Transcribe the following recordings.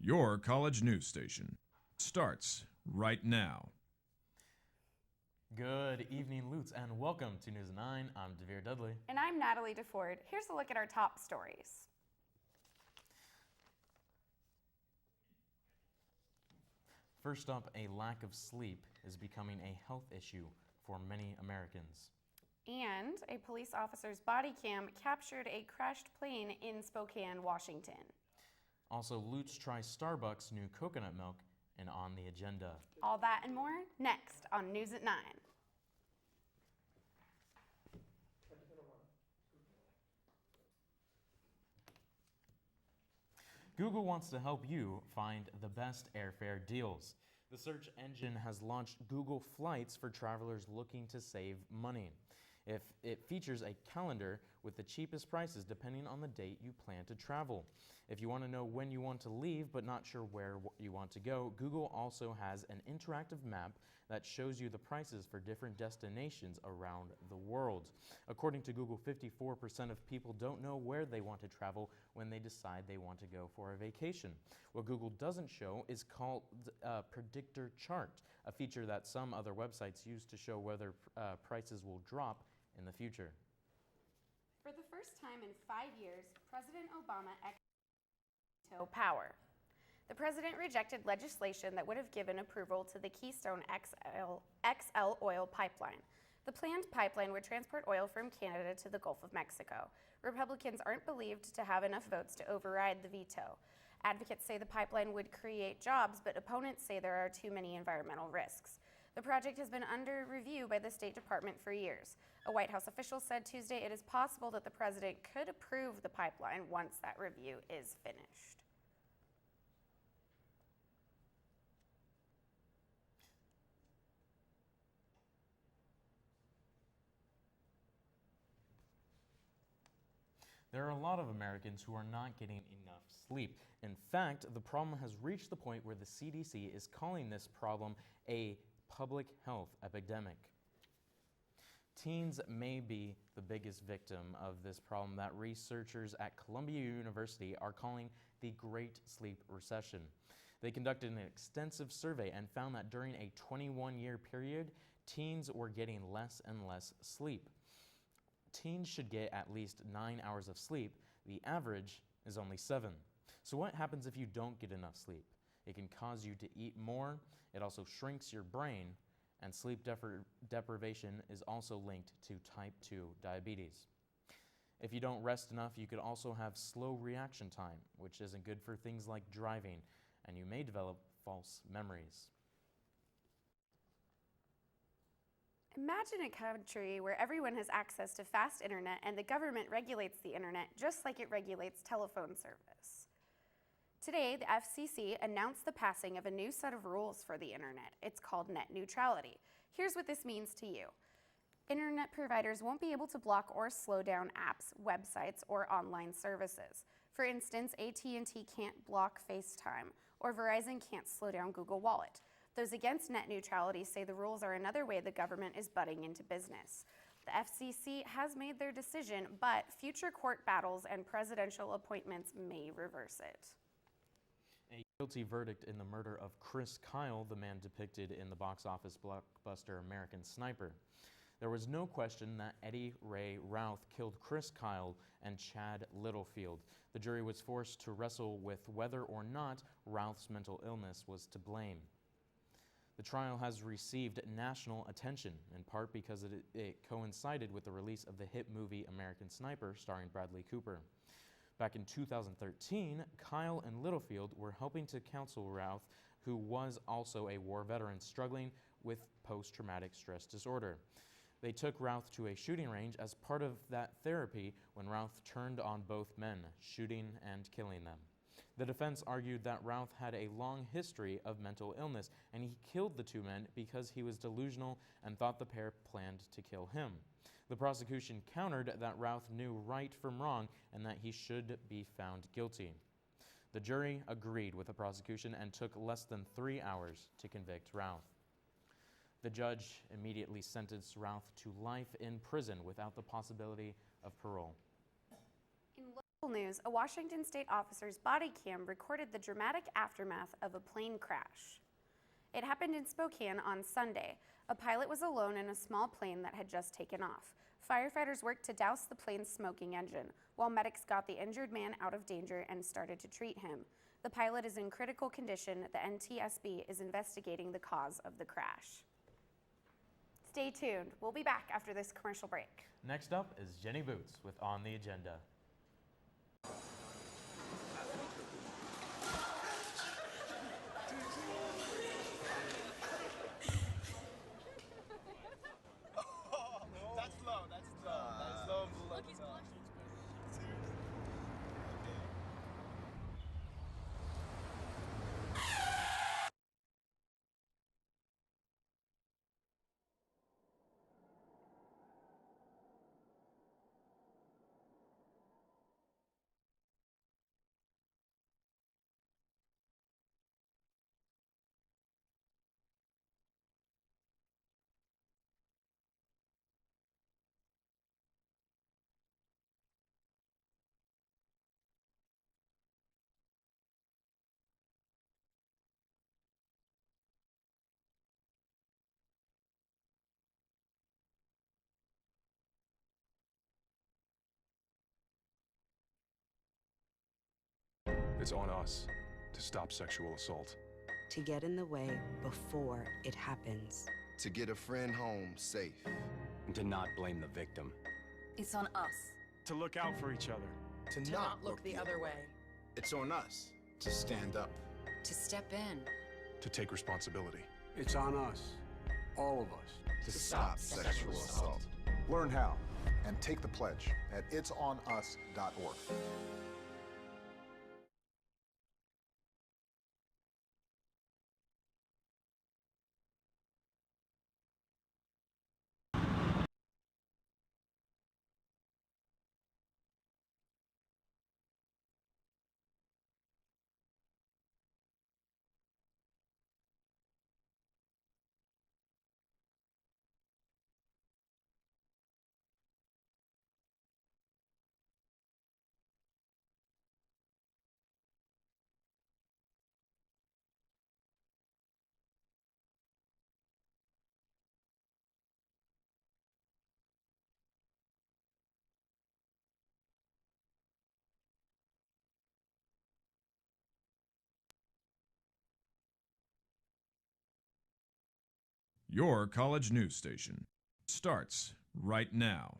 Your college news station starts right now. Good evening, Lutes, and welcome to News 9. I'm Devere Dudley. And I'm Natalie DeFord. Here's a look at our top stories. First up, a lack of sleep is becoming a health issue for many Americans. And a police officer's body cam captured a crashed plane in Spokane, Washington. Also, Lutes tries Starbucks' new coconut milk and on the agenda. All that and more next on News at 9. Google wants to help you find the best airfare deals. The search engine has launched Google Flights for travelers looking to save money. It features a calendar with the cheapest prices depending on the date you plan to travel. If you want to know when you want to leave but not sure where you want to go, Google also has an interactive map that shows you the prices for different destinations around the world. According to Google, 54% of people don't know where they want to travel when they decide they want to go for a vacation. What Google doesn't show is called a predictor chart, a feature that some other websites use to show whether prices will drop in the future. For the first time in 5 years, President Obama veto power. The president rejected legislation that would have given approval to the Keystone XL oil pipeline. The planned pipeline would transport oil from Canada to the Gulf of Mexico. Republicans aren't believed to have enough votes to override the veto. Advocates say the pipeline would create jobs, but opponents say there are too many environmental risks. The project has been under review by the State Department for years. A White House official said Tuesday it is possible that the president could approve the pipeline once that review is finished. There are a lot of Americans who are not getting enough sleep. In fact, the problem has reached the point where the CDC is calling this problem a public health epidemic. Teens may be the biggest victim of this problem that researchers at Columbia University are calling the Great Sleep Recession. They conducted an extensive survey and found that during a 21-year period, teens were getting less and less sleep. Teens should get at least 9 hours of sleep. The average is only 7. So what happens if you don't get enough sleep? It can cause you to eat more. It also shrinks your brain, and sleep deprivation is also linked to type 2 diabetes. If you don't rest enough, you could also have slow reaction time, which isn't good for things like driving, and you may develop false memories. Imagine a country where everyone has access to fast internet and the government regulates the internet just like it regulates telephone service. Today, the FCC announced the passing of a new set of rules for the internet. It's called net neutrality. Here's what this means to you. Internet providers won't be able to block or slow down apps, websites, or online services. For instance, AT&T can't block FaceTime, or Verizon can't slow down Google Wallet. Those against net neutrality say the rules are another way the government is butting into business. The FCC has made their decision, but future court battles and presidential appointments may reverse it. A guilty verdict in the murder of Chris Kyle, the man depicted in the box office blockbuster American Sniper. There was no question that Eddie Ray Routh killed Chris Kyle and Chad Littlefield. The jury was forced to wrestle with whether or not Routh's mental illness was to blame. The trial has received national attention, in part because it coincided with the release of the hit movie American Sniper starring Bradley Cooper. Back in 2013, Kyle and Littlefield were helping to counsel Routh, who was also a war veteran struggling with post-traumatic stress disorder. They took Routh to a shooting range as part of that therapy when Routh turned on both men, shooting and killing them. The defense argued that Routh had a long history of mental illness, and he killed the two men because he was delusional and thought the pair planned to kill him. The prosecution countered that Routh knew right from wrong and that he should be found guilty. The jury agreed with the prosecution and took less than 3 hours to convict Routh. The judge immediately sentenced Routh to life in prison without the possibility of parole. In News, a Washington state officer's body cam recorded the dramatic aftermath of a plane crash. It happened in Spokane on Sunday. A pilot was alone in a small plane that had just taken off. Firefighters worked to douse the plane's smoking engine, while medics got the injured man out of danger and started to treat him. The pilot is in critical condition. The NTSB is investigating the cause of the crash. Stay tuned. We'll be back after this commercial break. Next up is Jenny Boots with On the Agenda. It's on us to stop sexual assault. To get in the way before it happens. To get a friend home safe. And to not blame the victim. It's on us. To look out for each other. To not look the other way. It's on us to stand up. To step in. To take responsibility. It's on us, all of us, To stop sexual assault. Learn how and take the pledge at itsonus.org. Your college news station starts right now.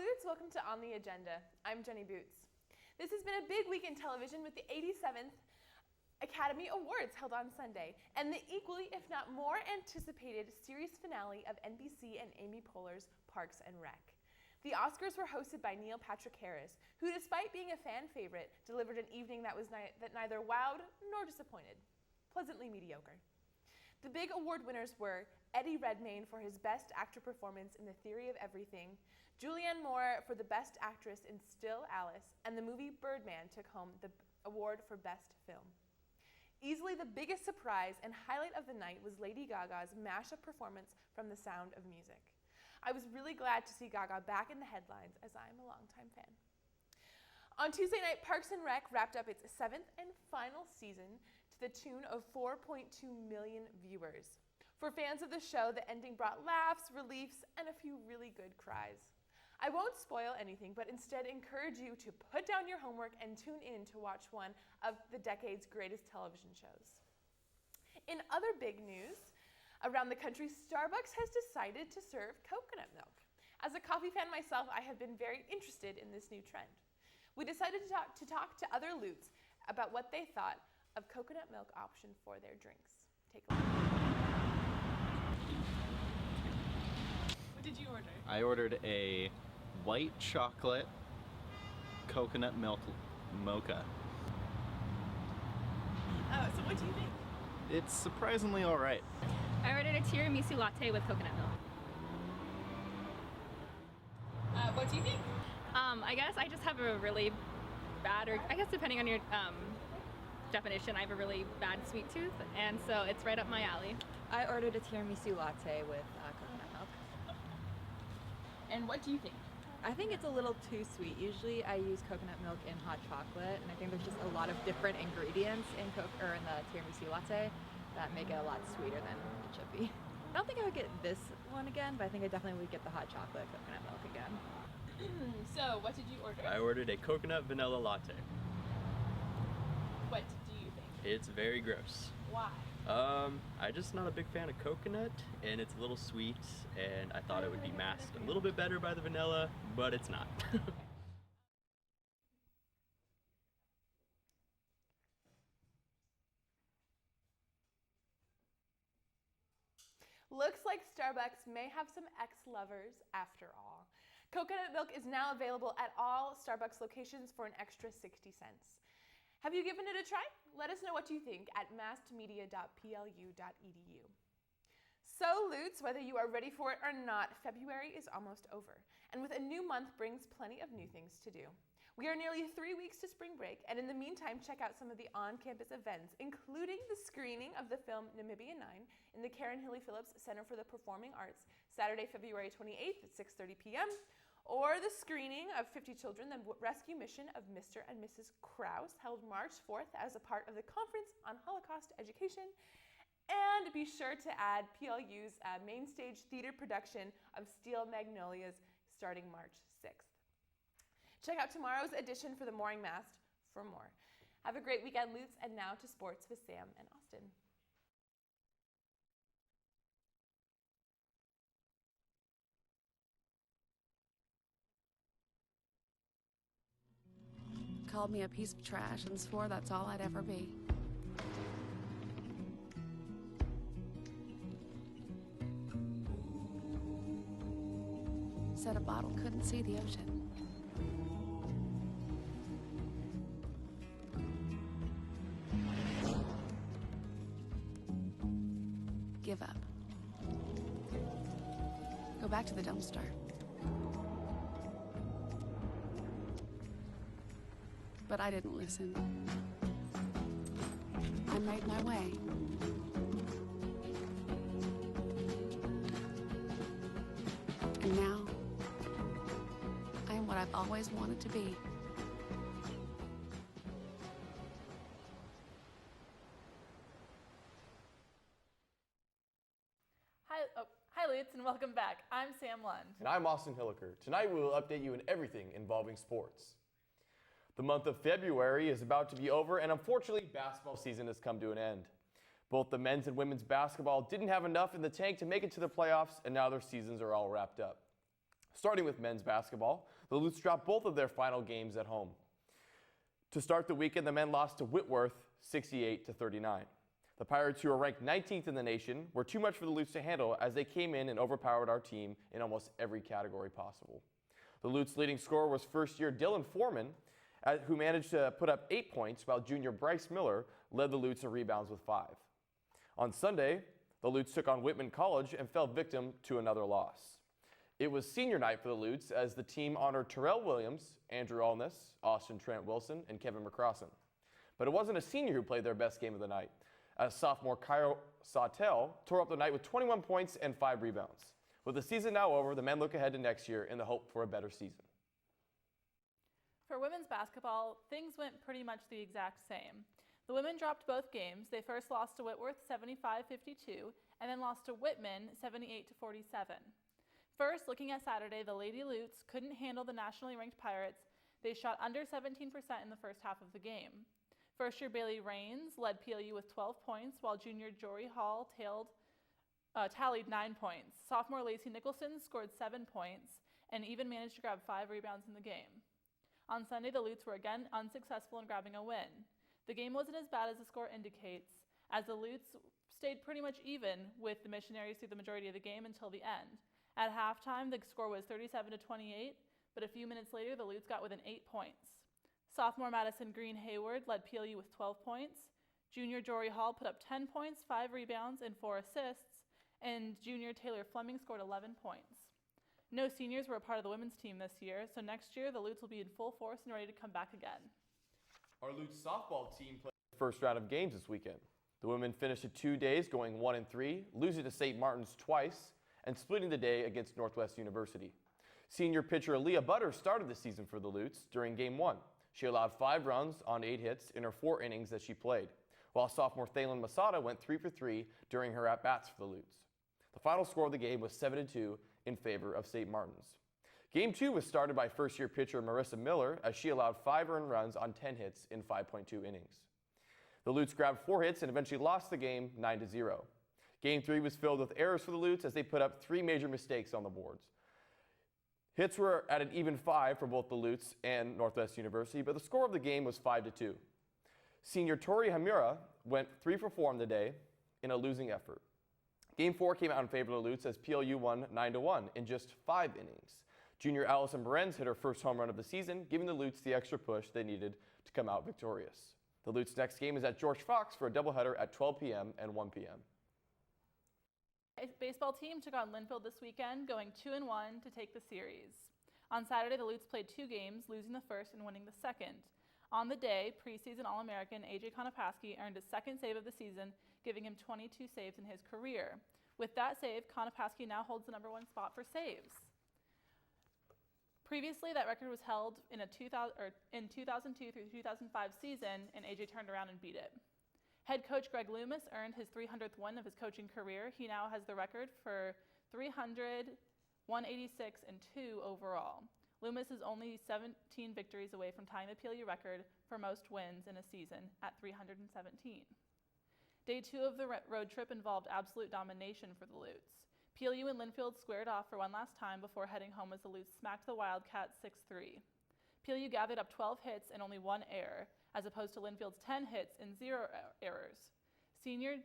Lute, welcome to On the Agenda. I'm Jenny Boots. This has been a big week in television with the 87th Academy Awards held on Sunday, and the equally, if not more anticipated series finale of NBC and Amy Poehler's Parks and Rec. The Oscars were hosted by Neil Patrick Harris, who, despite being a fan favorite, delivered an evening that neither wowed nor disappointed. Pleasantly mediocre. The big award winners were Eddie Redmayne for his Best Actor performance in The Theory of Everything, Julianne Moore for the Best Actress in Still Alice, and the movie Birdman took home the award for Best Film. Easily the biggest surprise and highlight of the night was Lady Gaga's mashup performance from The Sound of Music. I was really glad to see Gaga back in the headlines, as I'm a longtime fan. On Tuesday night, Parks and Rec wrapped up its 7th and final season to the tune of 4.2 million viewers. For fans of the show, the ending brought laughs, reliefs, and a few really good cries. I won't spoil anything, but instead encourage you to put down your homework and tune in to watch one of the decade's greatest television shows. In other big news, around the country, Starbucks has decided to serve coconut milk. As a coffee fan myself, I have been very interested in this new trend. We decided to talk to other Lutes about what they thought of coconut milk option for their drinks. Take a look. What did you order? I ordered a white chocolate coconut milk mocha. Oh, so what do you think? It's surprisingly all right. I ordered a tiramisu latte with coconut milk. What do you think? I guess I just have a really bad, or I guess depending on your definition, I have a really bad sweet tooth, and so it's right up my alley. I ordered a tiramisu latte with coconut milk. And what do you think? I think it's a little too sweet. Usually I use coconut milk in hot chocolate, and I think there's just a lot of different ingredients in the tiramisu latte that make it a lot sweeter than it should be. I don't think I would get this one again, but I think I definitely would get the hot chocolate coconut milk again. So, what did you order? I ordered a coconut vanilla latte. What do you think? It's very gross. Why? I'm just not a big fan of coconut, and it's a little sweet, and I thought it would be masked a little bit better by the vanilla, but it's not. Looks like Starbucks may have some ex-lovers after all. Coconut milk is now available at all Starbucks locations for an extra 60 cents. Have you given it a try? Let us know what you think at massedmedia.plu.edu. So Lutes, whether you are ready for it or not, February is almost over. And with a new month brings plenty of new things to do. We are nearly 3 weeks to spring break, and in the meantime, check out some of the on-campus events, including the screening of the film Namibia 9 in the Karen Hilly Phillips Center for the Performing Arts, Saturday, February 28th at 6:30 p.m., or the screening of 50 Children, the Rescue Mission of Mr. and Mrs. Krause, held March 4th as a part of the Conference on Holocaust Education. And be sure to add PLU's main stage theater production of Steel Magnolias starting March 6th. Check out tomorrow's edition for the Morning Mast for more. Have a great weekend, Lutes, and now to sports with Sam and Austin. Called me a piece of trash and swore that's all I'd ever be. Said a bottle couldn't see the ocean. Give up. Go back to the dumpster. But I didn't listen. I made my way. And now, I am what I've always wanted to be. Hi Lutes, and welcome back. I'm Sam Lund. And I'm Austin Hilliker. Tonight we will update you in everything involving sports. The month of February is about to be over, and unfortunately, basketball season has come to an end. Both the men's and women's basketball didn't have enough in the tank to make it to the playoffs, and now their seasons are all wrapped up. Starting with men's basketball, the Lutes dropped both of their final games at home. To start the weekend, the men lost to Whitworth 68-39. The Pirates, who are ranked 19th in the nation, were too much for the Lutes to handle as they came in and overpowered our team in almost every category possible. The Lutes' leading scorer was first-year Dylan Foreman, who managed to put up 8 points, while junior Bryce Miller led the Lutes in rebounds with 5. On Sunday, the Lutes took on Whitman College and fell victim to another loss. It was senior night for the Lutes as the team honored Terrell Williams, Andrew Allness, Austin Trent Wilson, and Kevin McCrossan. But it wasn't a senior who played their best game of the night, as sophomore Kyle Sawtell tore up the night with 21 points and 5 rebounds. With the season now over, the men look ahead to next year in the hope for a better season. For women's basketball, things went pretty much the exact same. The women dropped both games. They first lost to Whitworth 75-52 and then lost to Whitman 78-47. First, looking at Saturday, the Lady Lutes couldn't handle the nationally ranked Pirates. They shot under 17% in the first half of the game. First-year Bailey Rains led PLU with 12 points, while junior Jory Hall tallied 9 points. Sophomore Lacey Nicholson scored 7 points and even managed to grab 5 rebounds in the game. On Sunday, the Lutes were again unsuccessful in grabbing a win. The game wasn't as bad as the score indicates, as the Lutes stayed pretty much even with the Missionaries through the majority of the game until the end. At halftime, the score was 37-28, but a few minutes later, the Lutes got within 8 points. Sophomore Madison Green Hayward led PLU with 12 points. Junior Jory Hall put up 10 points, 5 rebounds, and 4 assists, and junior Taylor Fleming scored 11 points. No seniors were a part of the women's team this year, so next year the Lutes will be in full force and ready to come back again. Our Lute softball team played the first round of games this weekend. The women finished at 2 days going 1-3, losing to St. Martin's twice, and splitting the day against Northwest University. Senior pitcher Aaliyah Butter started the season for the Lutes during Game 1. She allowed 5 runs on 8 hits in her 4 innings that she played, while sophomore Thalen Masada went 3 for 3 during her at-bats for the Lutes. The final score of the game was 7-2 in favor of St. Martin's. Game 2 was started by first-year pitcher Marissa Miller as she allowed 5 earned runs on 10 hits in 5.2 innings. The Lutes grabbed 4 hits and eventually lost the game 9-0. Game 3 was filled with errors for the Lutes as they put up 3 major mistakes on the boards. Hits were at an even 5 for both the Lutes and Northwest University, but the score of the game was 5-2. Senior Tori Hamura went 3 for 4 on the day in a losing effort. Game 4 came out in favor of the Lutes as PLU won 9-1 in just 5 innings. Junior Allison Berenz hit her first home run of the season, giving the Lutes the extra push they needed to come out victorious. The Lutes' next game is at George Fox for a doubleheader at 12 p.m. and 1 p.m. Baseball team took on Linfield this weekend, going 2-1 to take the series. On Saturday, the Lutes played 2 games, losing the first and winning the second. On the day, preseason All-American A.J. Konopaski earned his second save of the season, giving him 22 saves in his career. With that save, Konopaski now holds the #1 spot for saves. Previously, that record was held in 2002 through 2005 season, and A.J. turned around and beat it. Head coach Greg Loomis earned his 300th win of his coaching career. He now has the record for 300, 186, and 2 overall. Loomis is only 17 victories away from tying the PLU record for most wins in a season at 317. Day 2 of the road trip involved absolute domination for the Lutes. PLU and Linfield squared off for one last time before heading home as the Lutes smacked the Wildcats 6-3. PLU gathered up 12 hits and only 1 error, as opposed to Linfield's 10 hits and 0 errors. Senior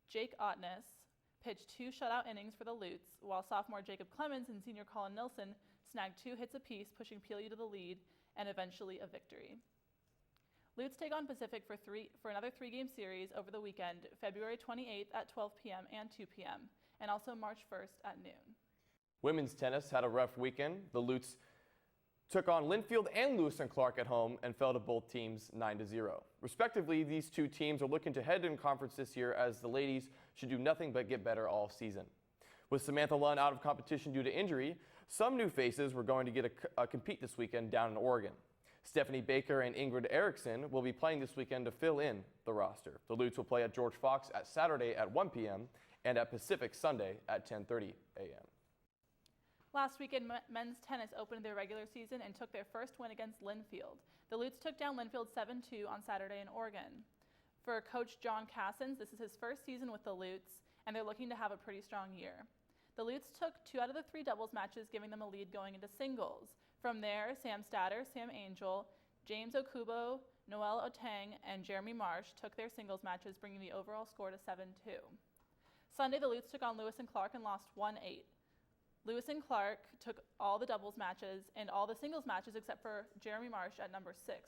Jake Ottness pitched 2 shutout innings for the Lutes, while sophomore Jacob Clemens and senior Colin Nilsson snagged 2 hits apiece, pushing PLU to the lead and eventually a victory. Lutes take on Pacific for another 3-game series over the weekend, February 28th at 12 p.m. and 2 p.m., and also March 1st at noon. Women's tennis had a rough weekend. The Lutes took on Linfield and Lewis and Clark at home and fell to both teams 9-0. Respectively, these 2 teams are looking to head in conference this year as the ladies should do nothing but get better all season. With Samantha Lunn out of competition due to injury, some new faces were going to get a compete this weekend down in Oregon. Stephanie Baker and Ingrid Erickson will be playing this weekend to fill in the roster. The Lutes will play at George Fox at Saturday at 1 p.m. and at Pacific Sunday at 10:30 a.m. Last weekend, men's tennis opened their regular season and took their first win against Linfield. The Lutes took down Linfield 7-2 on Saturday in Oregon. For coach John Cassins, this is his first season with the Lutes, and they're looking to have a pretty strong year. The Lutes took 2 out of the 3 doubles matches, giving them a lead going into singles. From there, Sam Statter, Sam Angel, James Okubo, Noelle Otang and Jeremy Marsh took their singles matches, bringing the overall score to 7-2. Sunday, the Lutes took on Lewis and Clark and lost 1-8. Lewis and Clark took all the doubles matches and all the singles matches except for Jeremy Marsh at number 6.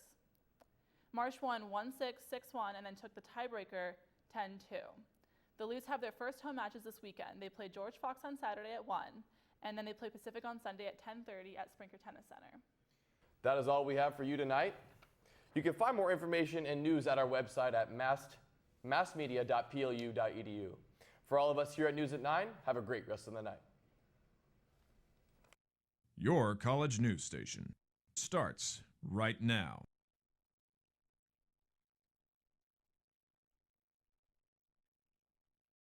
Marsh won 1-6, 6-1, and then took the tiebreaker 10-2. The Lutes have their first home matches this weekend. They play George Fox on Saturday at 1, and then they play Pacific on Sunday at 10:30 at Sprinker Tennis Center. That is all we have for you tonight. You can find more information and news at our website at massmedia.plu.edu. For all of us here at News at 9, have a great rest of the night. Your college news station starts right now.